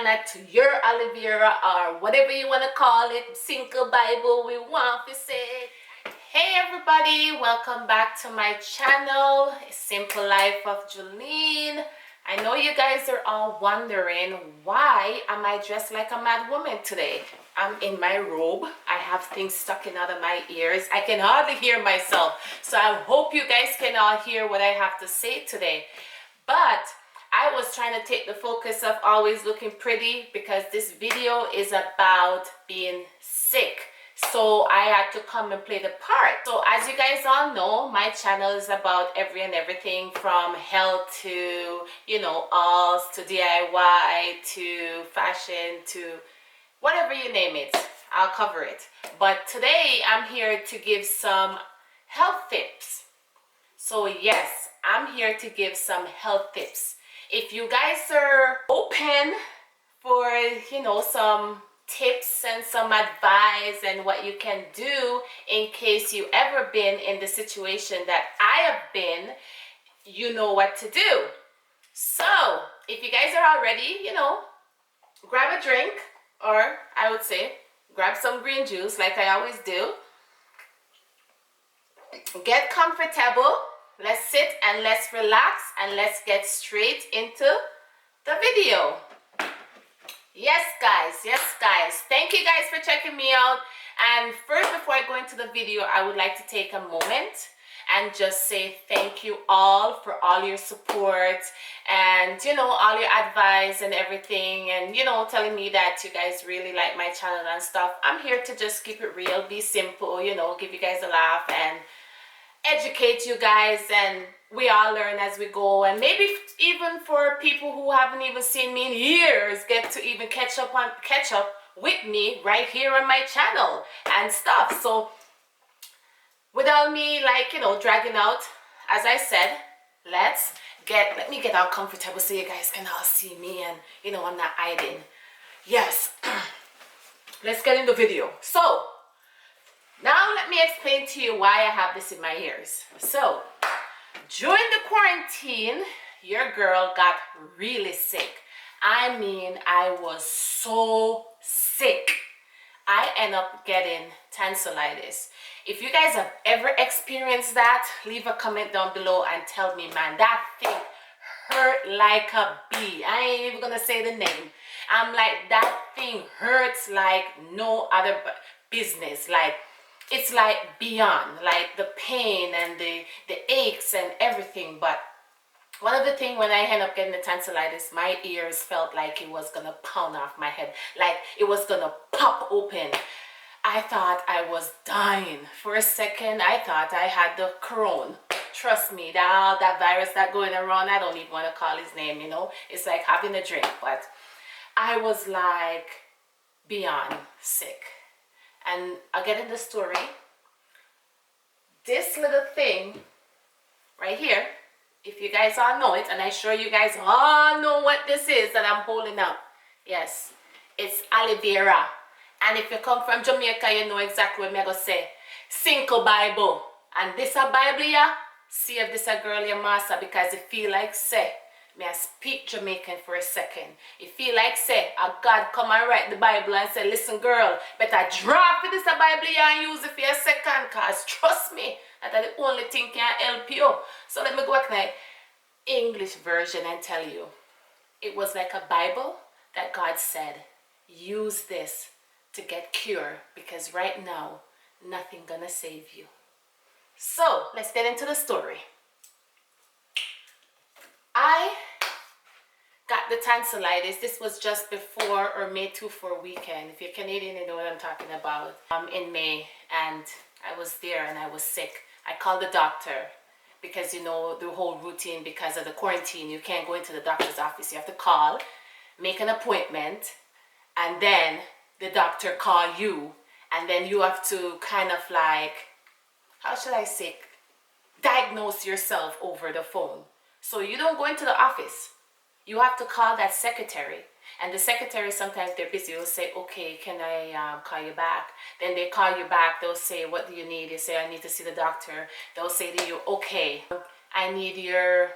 to your aloe vera, or whatever you want to call it, single Bible, we want to say. Hey everybody, welcome back to my channel, Simple Life of Jolene. I know you guys are all wondering, why am I dressed like a mad woman today? I'm in my robe. I have things stuck in out of my ears. I can hardly hear myself. So I hope you guys can all hear what I have to say today. But I was trying to take the focus of always looking pretty because this video is about being sick. So I had to come and play the part. So as you guys all know, my channel is about everything from health to, alls, to DIY, to fashion, to whatever you name it. I'll cover it. But today I'm here to give some health tips. So yes, I'm here to give some health tips. If you guys are open for, some tips and some advice and what you can do in case you ever been in the situation that I have been, you know what to do. So if you guys are all ready, grab a drink, or I would say grab some green juice like I always do. Get comfortable. Let's sit and let's relax and let's get straight into the video. Yes guys, thank you guys for checking me out. And first, before I go into the video, I would like to take a moment and just say thank you all for all your support and all your advice and everything, and telling me that you guys really like my channel and stuff. I'm here to just keep it real, be simple, give you guys a laugh and educate you guys, and we all learn as we go. And maybe even for people who haven't even seen me in years, get to even catch up with me right here on my channel and stuff. So without me dragging out, as I said, let me get all comfortable so you guys can all see me and I'm not hiding. Yes. Let's get in the video. So now let me explain to you why I have this in my ears. So during the quarantine, your girl got really sick. I mean, I was so sick. I end up getting tonsillitis. If you guys have ever experienced that, leave a comment down below and tell me, man, that thing hurt like a bee. I ain't even gonna say the name. I'm like, that thing hurts like no other business. Like, it's like beyond, like the pain and the aches and everything. But one of the things, when I end up getting the tonsillitis, my ears felt like it was gonna pound off my head, like it was gonna pop open. I thought I was dying. For a second, I thought I had the corona. Trust me, that virus that going around, I don't even want to call his name, It's like having a drink. But I was like beyond sick. And I'll get in the story. This little thing right here, if you guys all know it, and I'm sure you guys all know what this is that I'm holding up. Yes, it's aloe vera. And if you come from Jamaica, you know exactly what I'm going to say. Single Bible. And this a Bible here, see if this a girl your master, because it feel like say, may I speak Jamaican for a second. It feel like say, a God come and write the Bible and say, listen girl, better draw for this a Bible here and use it for a second, cause trust me, that's the only thing can help you. So let me go back to my English version and tell you. It was like a Bible that God said, use this to get cured, because right now, nothing gonna save you. So let's get into the story. I got the tonsillitis. This was just before or May 24 weekend. If you're Canadian, you know what I'm talking about. In May, and I was there and I was sick. I called the doctor because the whole routine, because of the quarantine, you can't go into the doctor's office. You have to call, make an appointment, and then the doctor call you, and then you have to kind of like, how should I say, diagnose yourself over the phone. So you don't go into the office. You have to call that secretary. And the secretary, sometimes they're busy. They'll say, okay, can I call you back? Then they call you back. They'll say, what do you need? You say, I need to see the doctor. They'll say to you, okay, I need your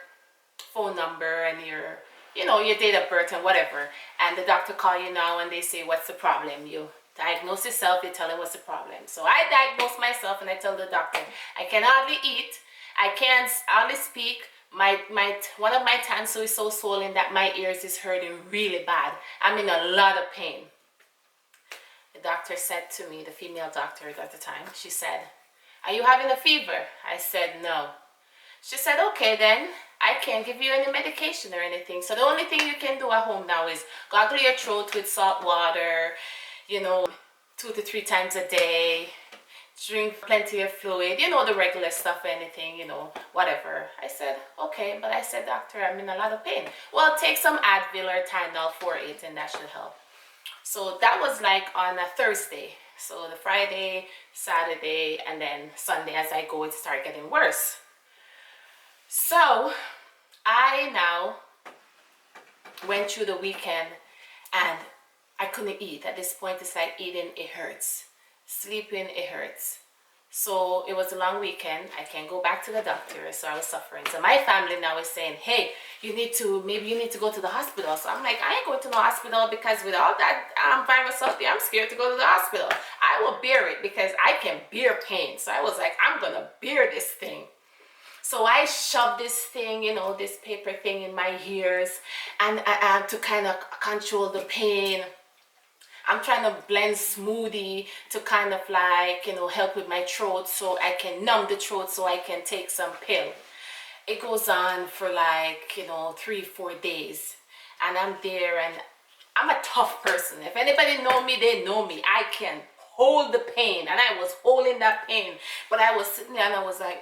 phone number and your you know, your date of birth and whatever. And the doctor call you now and they say, what's the problem? You diagnose yourself, they tell him what's the problem. So I diagnose myself and I tell the doctor, I can hardly eat, I can't hardly speak. One of my tonsils is so swollen that my ears is hurting really bad. I'm in a lot of pain. The doctor said to me, the female doctor at the time, she said, are you having a fever? I said, no. She said, okay then, I can't give you any medication or anything. So the only thing you can do at home now is gargle your throat with salt water, you know, 2 to 3 times a day. Drink plenty of fluid, you know, the regular stuff, anything, you know, whatever. I said, okay, but I said, doctor, I'm in a lot of pain. Well, take some Advil or Tylenol 4-8 and that should help. So that was like on a Thursday. So the Friday, Saturday, and then Sunday as I go, it started getting worse. So I now went through the weekend and I couldn't eat. At this point, it's like eating, it hurts. Sleeping, it hurts. So it was a long weekend. I can't go back to the doctor, so I was suffering. So my family now is saying, hey, maybe you need to go to the hospital. So I'm like, I ain't going to no hospital because with all that virus out there, I'm scared to go to the hospital. I will bear it because I can bear pain. So I was like, I'm gonna bear this thing. So I shoved this thing, you know, this paper thing in my ears and to kind of control the pain. I'm trying to blend smoothie to kind of like, you know, help with my throat so I can numb the throat so I can take some pill. It goes on for like, you know, 3-4 days. And I'm there and I'm a tough person. If anybody know me, they know me. I can hold the pain. And I was holding that pain. But I was sitting there and I was like,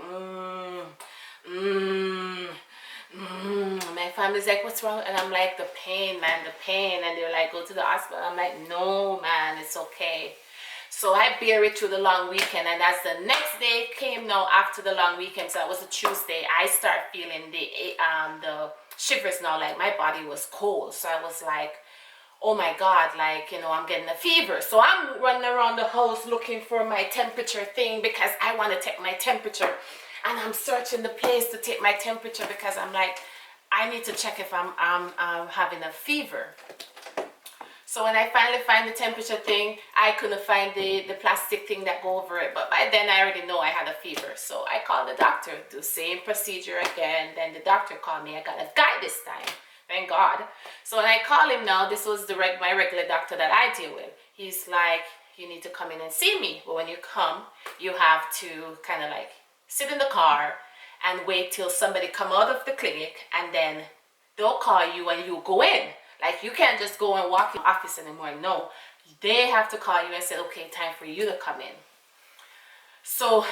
My family's like, what's wrong? And I'm like, the pain, man, the pain. And they're like, go to the hospital. I'm like, no, man, it's okay. So I bear it through the long weekend. And as the next day came now after the long weekend, so that was a Tuesday, I start feeling the shivers now, like my body was cold. So I was like, oh my God, like, you know, I'm getting a fever. So I'm running around the house looking for my temperature thing because I want to take my temperature. And I'm searching the place to take my temperature because I'm like, I need to check if I'm having a fever. So when I finally find the temperature thing, I couldn't find the plastic thing that go over it. But by then I already know I had a fever. So I called the doctor, do the same procedure again. Then the doctor called me. I got a guy this time. Thank God. So when I call him now, this was my regular doctor that I deal with. He's like, you need to come in and see me. But when you come, you have to kind of like sit in the car and wait till somebody come out of the clinic and then they'll call you and you go in. Like you can't just go and walk in the office anymore. No, they have to call you and say, okay, time for you to come in. So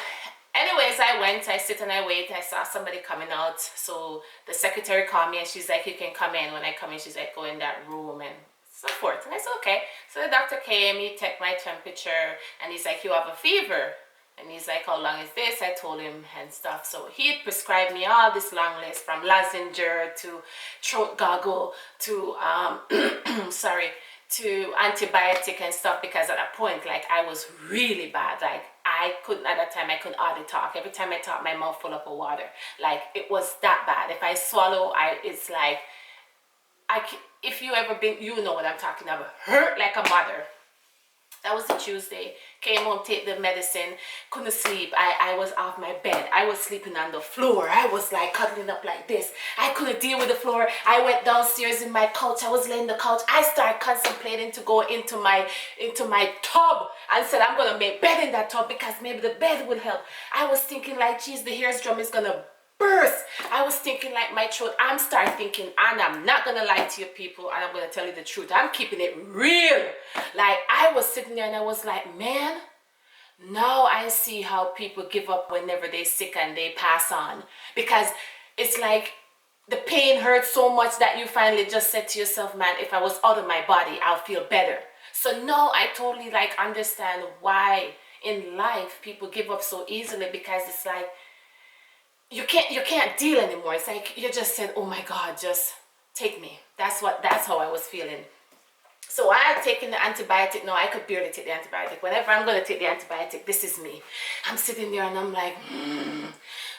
anyways, I went, I sit and I wait. I saw somebody coming out. So the secretary called me and she's like, you can come in. When I come in, she's like, go in that room and so forth. And I said, okay. So the doctor came, he checked my temperature and he's like, you have a fever. And he's like, how long is this? I told him and stuff. So he had prescribed me all this long list from lassenger to throat goggle to, to antibiotic and stuff because at that point, like I was really bad. Like I couldn't, at that time, I couldn't hardly talk. Every time I talked, my mouth full up of water. Like it was that bad. If I swallow, it's like, if you ever been, you know what I'm talking about. Hurt like a mother. That was a Tuesday. Came home, take the medicine, couldn't sleep. I was off my bed. I was sleeping on the floor. I was like cuddling up like this. I couldn't deal with the floor. I went downstairs in my couch. I was laying on the couch. I started contemplating to go into my tub and said, I'm going to make bed in that tub because maybe the bed will help. I was thinking like, geez, the hair drum is going to burst. I was thinking like my throat. I'm starting thinking, and I'm not gonna lie to you people, and I'm gonna tell you the truth. I'm keeping it real. Like I was sitting there and I was like, man, now I see how people give up whenever they're sick and they pass on, because it's like the pain hurts so much that you finally just said to yourself, man, if I was out of my body, I'll feel better. So now I totally like understand why in life people give up so easily, because it's like you can't deal anymore. It's like you just said, oh my God, just take me. That's how I was feeling. So I had taken the antibiotic. No, I could barely take the antibiotic. Whenever I'm going to take the antibiotic, this is me. I'm sitting there and I'm like,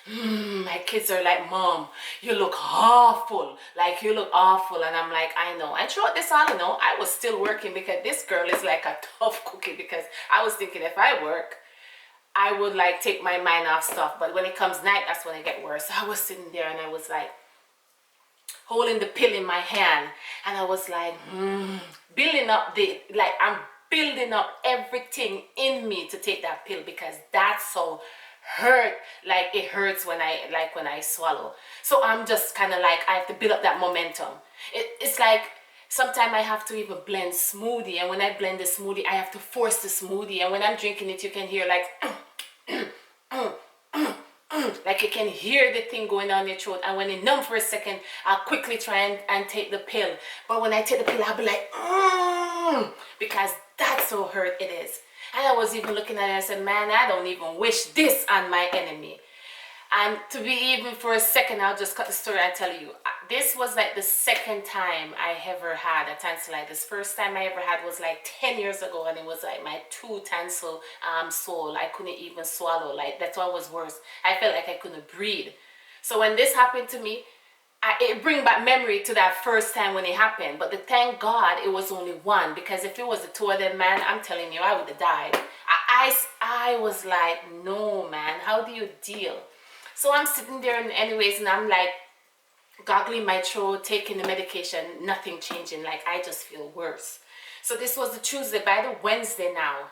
My kids are like, Mom, you look awful. Like, you look awful. And I'm like, I know. And throughout this all, you know, I was still working because this girl is like a tough cookie, because I was thinking if I work, I would like take my mind off stuff. But when it comes night, that's when I get worse. So I was sitting there and I was like holding the pill in my hand. And I was like, building up I'm building up everything in me to take that pill, because that's so hurt. Like, it hurts when I swallow. So I'm just kind of like, I have to build up that momentum. It's like sometimes I have to even blend smoothie, and when I blend the smoothie, I have to force the smoothie, and when I'm drinking it, you can hear like like you can hear the thing going on your throat. And when it numb for a second, I'll quickly try and take the pill. But when I take the pill, I'll be like, because that's so hurt it is. And I was even looking at it and I said, man, I don't even wish this on my enemy. And to be even for a second, I'll just cut the story and tell you. This was like the second time I ever had a tonsillitis. First time I ever had was like 10 years ago, and it was like my 2 tonsil swole. I couldn't even swallow. Like, that's what was worse. I felt like I couldn't breathe. So when this happened to me, it bring back memory to that first time when it happened. But thank God it was only one, because if it was the 2 of them, man, I'm telling you, I would have died. I was like, no, man, how do you deal? So I'm sitting there anyways, and I'm like goggling my throat, taking the medication, nothing changing. Like, I just feel worse. So this was the Tuesday. By the Wednesday now,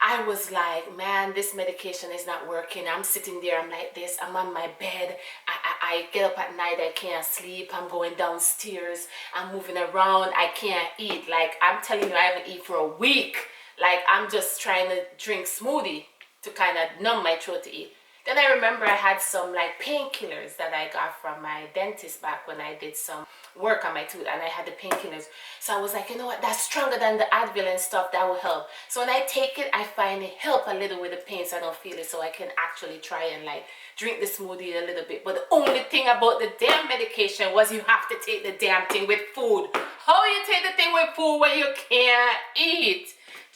I was like, man, this medication is not working. I'm sitting there, I'm like this, I'm on my bed. I get up at night, I can't sleep. I'm going downstairs, I'm moving around, I can't eat. Like, I'm telling you, I haven't eaten for a week. Like, I'm just trying to drink smoothie to kind of numb my throat to eat. Then I remember I had some like painkillers that I got from my dentist back when I did some work on my tooth, and I had the painkillers. So I was like, you know what, that's stronger than the Advil and stuff, that will help. So when I take it, I find it help a little with the pain, so I don't feel it, so I can actually try and like drink the smoothie a little bit. But the only thing about the damn medication was you have to take the damn thing with food. How you take the thing with food when you can't eat?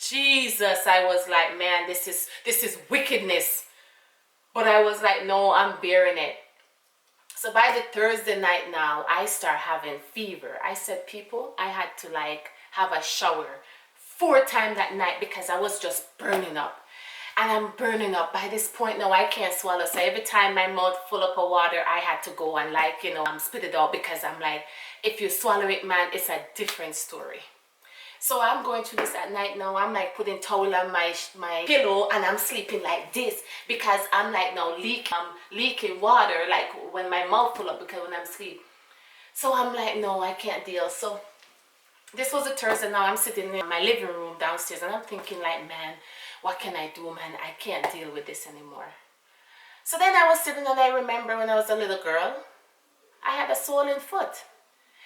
Jesus, I was like, man, this is wickedness. But I was like, no, I'm bearing it. So by the Thursday night now, I start having fever. I said, people, I had to like have a shower 4 times that night because I was just burning up. And I'm burning up. By this point now, I can't swallow. So every time my mouth full up of water, I had to go and like, you know, spit it out, because I'm like, if you swallow it, man, it's a different story. So I'm going through this at night now. I'm like putting towel on my pillow, and I'm sleeping like this because I'm like now leaking water, like when my mouth full up, because when I'm asleep. So I'm like, no, I can't deal. So this was a Thursday now. I'm sitting in my living room downstairs, and I'm thinking like, man, what can I do, man? I can't deal with this anymore. So then I was sitting, and I remember when I was a little girl, I had a swollen foot.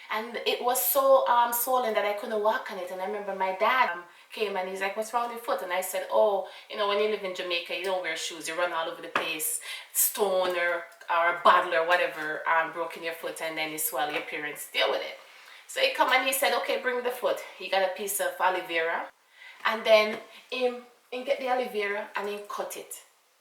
And it was so swollen that I couldn't walk on it. And I remember my dad came and he's like, what's wrong with your foot? And I said, oh, you know, when you live in Jamaica, you don't wear shoes. You run all over the place. Stone or a bottle or whatever broke in your foot, and then you swell. Your parents deal with it. So he come and he said, okay, bring the foot. He got a piece of aloe vera. And then he get the aloe vera and he cut it.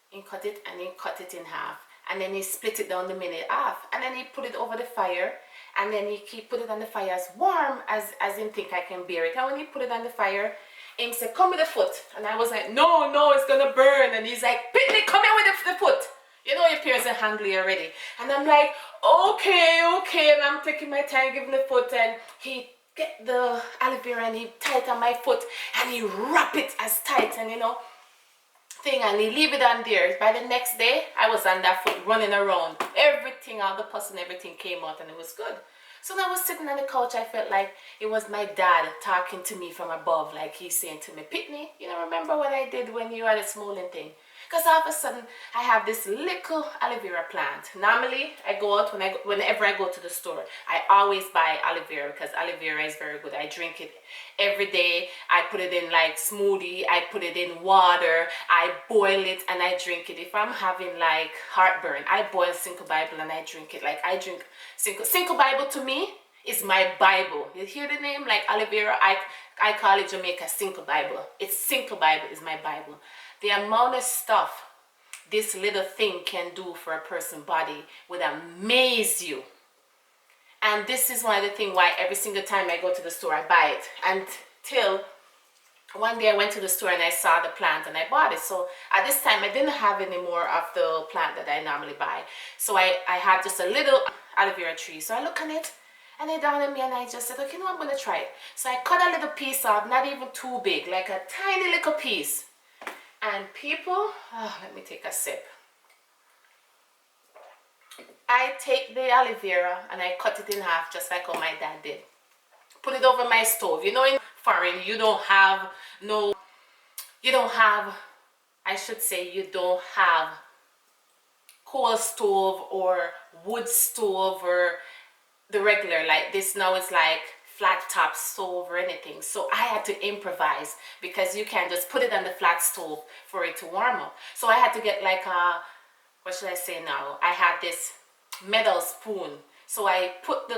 He cut it and he cut it in half. And then he split it down the middle half. And then he put it over the fire. And then he put it on the fire as warm as him think I can bear it. And when he put it on the fire, him said, come with the foot. And I was like, no, it's gonna burn. And he's like, Pitney, come here with the foot. You know your parents are hungry already. And I'm like, okay. And I'm taking my time, giving the foot. And he get the aloe vera and he tie it on my foot. And he wrap it as tight, and you know, thing, and he leave it on there. By the next day, I was on that foot running around. Everything, all the pus and everything came out, and it was good. So when I was sitting on the couch, I felt like it was my dad talking to me from above, like he's saying to me, Pitney, you know, remember what I did when you had a swollen thing? Because all of a sudden, I have this little aloe vera plant. Normally, I go out, whenever I go to the store, I always buy aloe vera because aloe vera is very good. I drink it every day. I put it in like smoothie. I put it in water. I boil it and I drink it. If I'm having like heartburn, I boil Cinco Bible and I drink it. Like I drink Cinco Bible to me is my Bible. You hear the name? Like aloe vera, I call it Jamaica Cinco Bible. It's Cinco Bible is my Bible. The amount of stuff this little thing can do for a person's body would amaze you. And this is one of the things why every single time I go to the store I buy it. Until one day I went to the store and I saw the plant and I bought it. So at this time I didn't have any more of the plant that I normally buy. So I had just a little aloe vera tree. So I look at it and it dawned on me and I just said, okay, you know, I'm going to try it. So I cut a little piece off, not even too big, like a tiny little piece. And people, let me take a sip. I take the aloe vera and I cut it in half just like how my dad did. Put it over my stove. You know, in foreign you don't have coal stove or wood stove or the regular like this. Now it's like flat top stove or anything. So I had to improvise because you can't just put it on the flat stove for it to warm up. So I had to get like a, what should I say now? I had this metal spoon. So I cut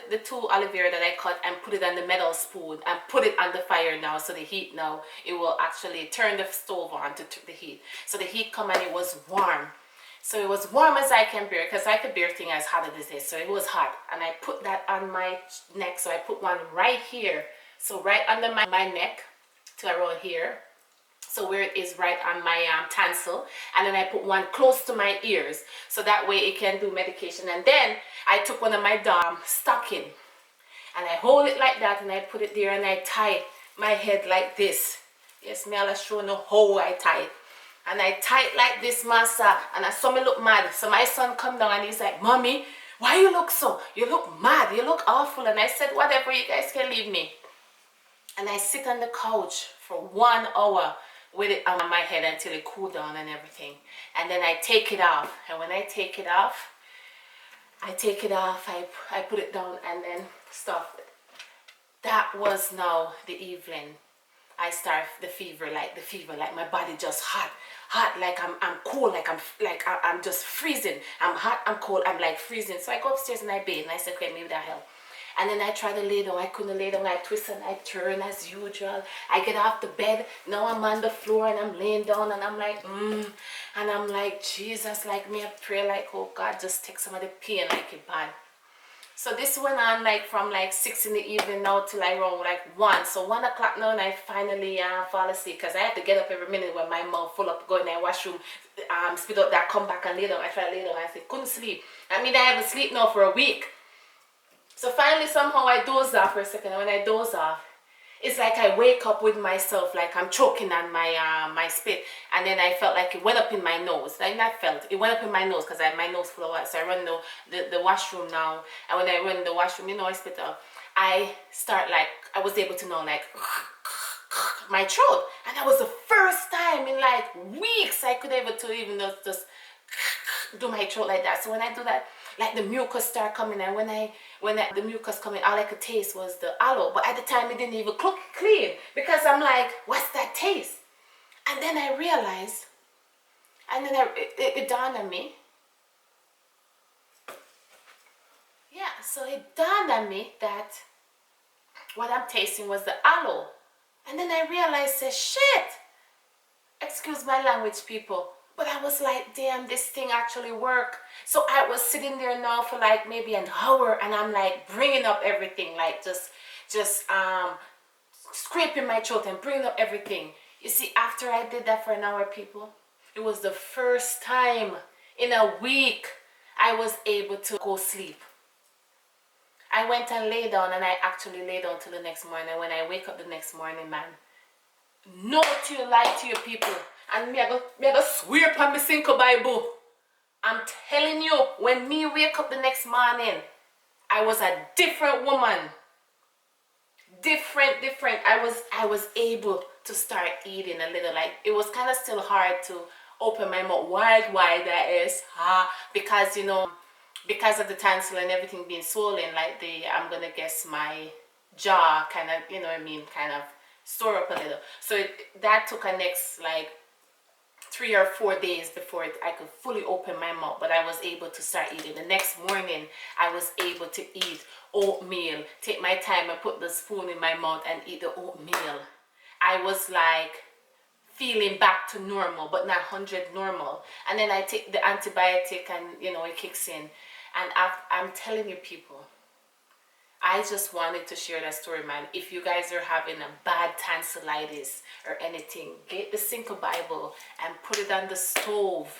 the two aloe vera that I cut and put it on the metal spoon and put it on the fire now. So the heat now, it will actually turn the stove on to the heat. So the heat come and it was warm. So it was warm as I can bear, because I could bear things as hot as this. So it was hot. And I put that on my neck. So I put one right here. So right under my neck to around here. So where it is right on my tonsil. And then I put one close to my ears. So that way it can do medication. And then I took one of my stocking. And I hold it like that. And I put it there and I tie my head like this. Yes, me I'll show you how I tie it. And I tie it like this, massa. And I saw me look mad. So my son come down and he's like, Mommy, why you look so? You look mad. You look awful. And I said, whatever, you guys can leave me. And I sit on the couch for 1 hour with it on my head until it cooled down and everything. And then I take it off. And when I take it off, I put it down and then stuff it. That was now the evening. I start the fever, like my body just hot, like I'm cold, like I'm just freezing. I'm hot, I'm cold, I'm like freezing. So I go upstairs and I bathe and I said, okay, maybe that help. And then I try to lay down. I couldn't lay down. I twist and I turn as usual. I get off the bed. Now I'm on the floor and I'm laying down and I'm like, and I'm like, Jesus, like me, I pray like, oh God, just take some of the pain like it bad. So this went on like from like 6 in the evening now till around like 1. So 1 o'clock now and I finally fall asleep because I had to get up every minute when my mouth full up, go in the washroom, spit out that, come back and lay down. I tried to lay down. I said, couldn't sleep. I mean, I haven't slept now for a week. So finally somehow I dozed off for a second. And when I doze off, it's like I wake up with myself, like I'm choking on my spit. And then I felt like it went up in my nose. Like not felt, it went up in my nose because I had my nose full of water. So I run the washroom now. And when I run the washroom, you know, I spit out. I start like, I was able to know like my throat. And that was the first time in like weeks I could ever to even just do my throat like that. So when I do that, like the mucus start coming, and when the mucus coming, all I could taste was the aloe. But at the time it didn't even cook clean because I'm like, what's that taste? And then I realized, and then it dawned on me. Yeah, so it dawned on me that what I'm tasting was the aloe. And then I realized, say, shit, excuse my language, people. But I was like, damn, this thing actually worked. So I was sitting there now for like maybe an hour and I'm like bringing up everything, like just scraping my throat and bringing up everything. You see, after I did that for an hour, people, it was the first time in a week I was able to go sleep. I went and lay down and I actually lay down till the next morning. When I wake up the next morning, man, no to your lie to your people. And me I go swear upon my single Bible. I'm telling you, when me wake up the next morning, I was a different woman. Different. I was able to start eating a little. Like it was kind of still hard to open my mouth wide that is, because you know, because of the tonsil and everything being swollen, like I'm gonna guess my jaw kind of, you know what I mean, kind of store up a little. So that took a next like 3 or 4 days before I could fully open my mouth, but I was able to start eating. The next morning, I was able to eat oatmeal, take my time and put the spoon in my mouth and eat the oatmeal. I was like feeling back to normal, but not 100 normal. And then I take the antibiotic and, you know, it kicks in. And I'm telling you people, I just wanted to share that story, man. If you guys are having a bad tonsillitis or anything, get the Cinco Bible and put it on the stove.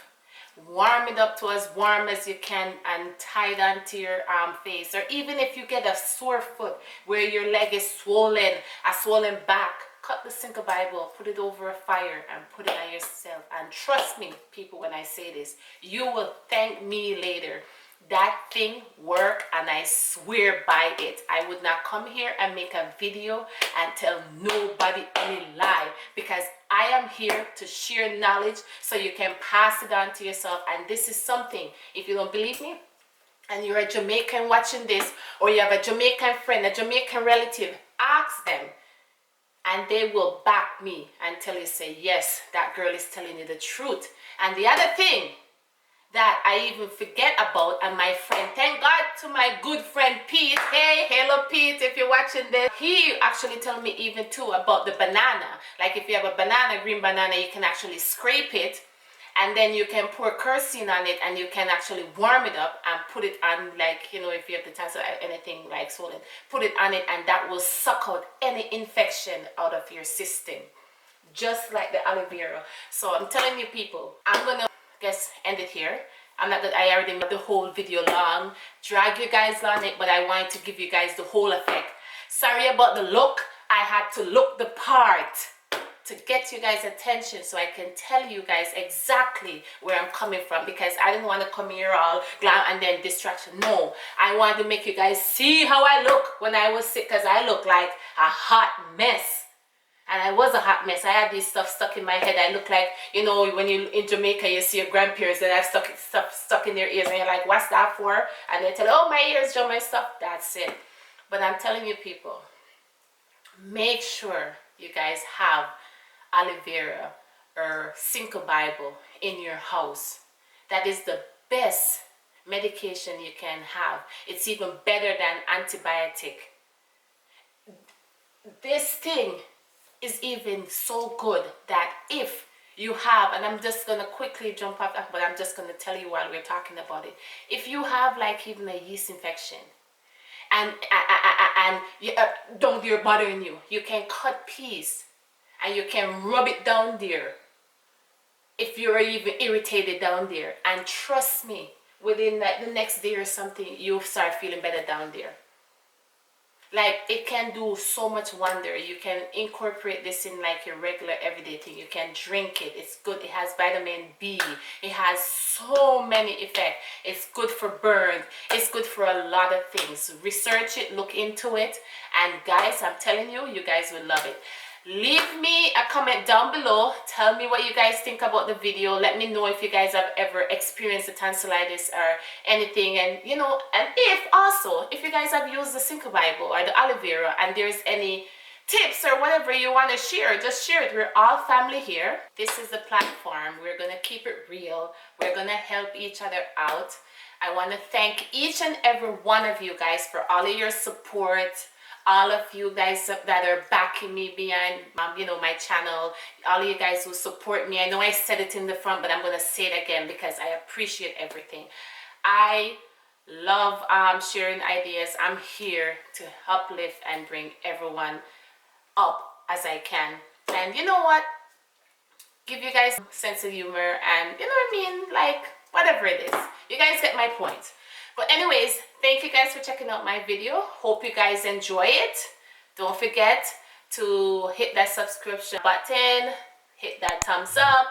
Warm it up to as warm as you can and tie it onto your face. Or even if you get a sore foot where your leg is swollen, a swollen back, cut the Cinco Bible, put it over a fire and put it on yourself. And trust me, people, when I say this, you will thank me later. That thing worked, and I swear by it. I would not come here and make a video and tell nobody any lie, because I am here to share knowledge so you can pass it on to yourself. And this is something, if you don't believe me and you're a Jamaican watching this, or you have a Jamaican friend, a Jamaican relative, ask them and they will back me and tell you, say, yes, that girl is telling you the truth. And the other thing that I even forget about, and my friend, thank God to my good friend Pete. Hey, hello Pete, if you're watching this. He actually told me even too about the banana. Like if you have a banana, green banana, you can actually scrape it and then you can pour kerosene on it and you can actually warm it up and put it on, like, you know, if you have the tonsil or anything like swollen, put it on it and that will suck out any infection out of your system. Just like the aloe vera. So I'm telling you people, I'm gonna end it here. I'm not that I already made the whole video long, drag you guys on it, but I wanted to give you guys the whole effect. Sorry about the look. I had to look the part to get you guys attention so I can tell you guys exactly where I'm coming from, because I didn't want to come here all glam and then distraction. No, I wanted to make you guys see how I look when I was sick, because I look like a hot mess. And I was a hot mess. I had this stuff stuck in my head. I look like, you know, when you in Jamaica, you see your grandparents that have stuff stuck in their ears, and you're like, what's that for? And they tell you, oh, my ears, Joe, my stuff. That's it. But I'm telling you people, make sure you guys have aloe vera or Cinco Bible in your house. That is the best medication you can have. It's even better than antibiotic. This thing is even so good that if you have, and I'm just gonna quickly jump off that, but I'm just gonna tell you while we're talking about it. If you have like even a yeast infection and down there bothering you, you can cut peas and you can rub it down there if you're even irritated down there, and trust me, within like the next day or something, you'll start feeling better down there. Like, it can do so much wonder. You can incorporate this in like your regular everyday thing. You can drink it. It's good. It has vitamin B. It has so many effects. It's good for burns. It's good for a lot of things. Research it, look into it, and guys, I'm telling you, you guys will love it. Leave me a comment down below. Tell me what you guys think about the video. Let me know if you guys have ever experienced the tonsillitis or anything, and you know, and if you guys have used the Cinco Bible or the aloe vera and there's any tips or whatever you want to share, just share it. We're all family here. This is the platform. We're gonna keep it real. We're gonna help each other out. I want to thank each and every one of you guys for all of your support. All of you guys that are backing me behind, you know, my channel. All of you guys who support me. I know I said it in the front, but I'm going to say it again because I appreciate everything. I love sharing ideas. I'm here to uplift and bring everyone up as I can. And you know what? Give you guys a sense of humor and, you know what I mean? Like, whatever it is. You guys get my point. But anyways, thank you guys for checking out my video. Hope you guys enjoy it. Don't forget to hit that subscription button, hit that thumbs up,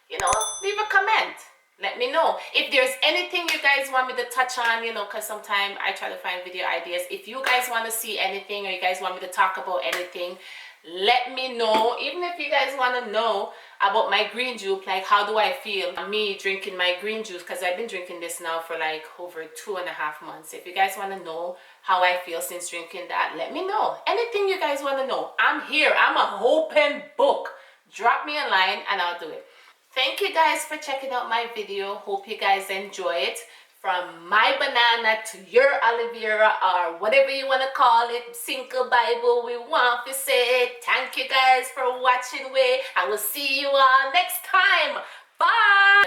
you know, leave a comment. Let me know. If there's anything you guys want me to touch on, you know, because sometimes I try to find video ideas. If you guys want to see anything or you guys want me to talk about anything, let me know. Even if you guys want to know about my green juice, like how do I feel me drinking my green juice, because I've been drinking this now for like over 2.5 months. If you guys want to know how I feel since drinking that, let me know. Anything you guys want to know, I'm here. I'm an open book. Drop me a line and I'll do it. Thank you guys for checking out my video. Hope you guys enjoy it. from my banana to your aloe vera, or whatever you want to call it, single Bible, we want to say thank you guys for watching. I will see you all next time. Bye.